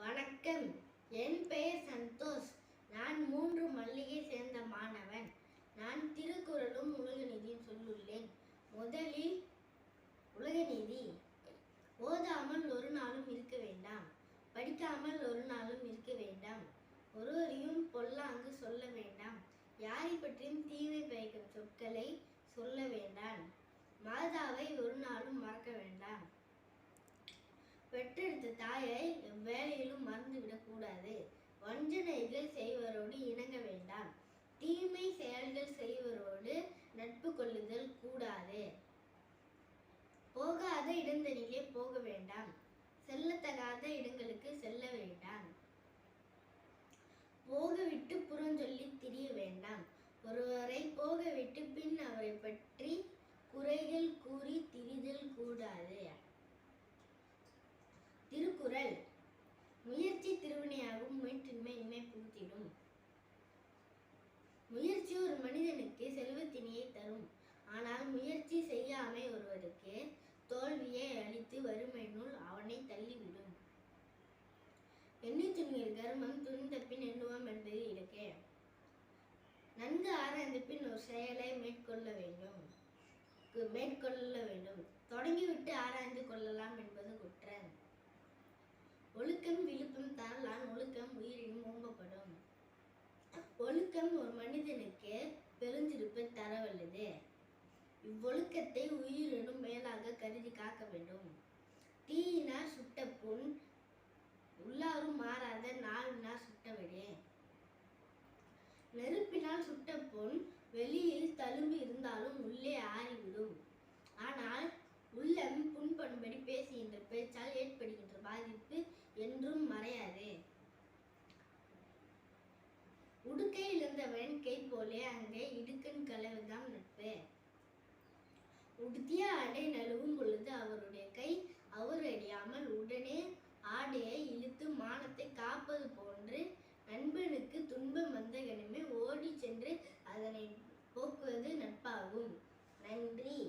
வணக்கம், என் பெயர் சந்தோஷ். நான் 3 மல்லிகை சேர்ந்த மாணவன். நான் திருக்குறளும் உலகநீதியும் சொல்லுள்ளேன். முதலில் உலகநீதி. ஓதாமல் ஒரு நாளும் இருக்க வேண்டாம், படிக்காமல் ஒரு நாளும் இருக்க வேண்டாம், ஒருவரையும் பொல்லாங்கு சொல்ல வேண்டாம், யாரை பற்றியும் தீமை பயக்கும் சொற்களை சொல்ல வேண்டாம், மாதாவை ஒரு நாளும் மறக்க வேண்டாம், பெற்றெடுத்த தாயை எவ்வேளையிலும் மறந்துவிடக் கூடாது, வஞ்சனைகள் செய்வரோடு இணங்க வேண்டாம், தீமை செயல்கள் செய்வரோடு நட்பு கொள்ளுதல் கூடாது, போகாத இடந்தனிலே போக வேண்டாம், செல்லத்தகாத இடங்களுக்கு செல்ல வேண்டாம், போகவிட்டு புறஞ்சொல்லி திரிய வேண்டாம், ஒருவரை போகவிட்டு பின் அவரை பற்றி குறைகள் கூறி திரிதல் கூடாது. திருக்குறள். முயற்சி திருவினையாகும், முயற்றின்மை இன்மை புகுத்திடும். முயற்சி ஒரு மனிதனுக்கு செல்வத்தினையை தரும். ஆனால் முயற்சி செய்யாமை ஒருவருக்கு தோல்வியை அளித்து வறுமையினுள் அவனை தள்ளிவிடும். எண்ணி துணியில் கர்மம், துணிந்த பின் எண்ணுவோம் என்பது இலக்கே. நன்கு ஆராய்ந்த பின் ஒரு செயலை மேற்கொள்ள வேண்டும். தொடங்கிவிட்டு ஆராய்ந்து கொள்ளலாம் என்பது குற்றம். ஒழுக்கம் விழுப்பம் தரலான், ஒழுக்கம் உயிரினும் ஓம்பப்படும். ஒழுக்கம் ஒரு மனிதனுக்கு பெருஞ்சிருப்பை தரவல்லது. இவ்வொழுக்கத்தை உயிரினும் மேலாக கருதி காக்க வேண்டும். தீயினார் சுட்ட புண் உள்ளாரும் மாறாத நாவினார் சுட்டவிடு. நெருப்பினால் சுட்ட புண் வெளியில் தழும்பு இருந்தாலும் உள்ளே ஆறிவிடும். ஆனால் உள்ளம் புண்படும்படி பேசுகின்ற பேச்சால் ஏற்படுகின்ற பாதிப்பு என்றும் மறையாது. உடுக்கை இழந்தவன் கை போலே அங்கே இடுக்கண் கலவுதான் நட்பு. உடுத்திய ஆடை நழுவும் பொழுது அவருடைய கை அவர் அறியாமல் உடனே ஆடையை இழுத்து மானத்தை காப்பது போன்று நண்பனுக்கு துன்பம் வந்த கணமே ஓடி சென்று அதனை போக்குவது நட்பாகும். நன்றி.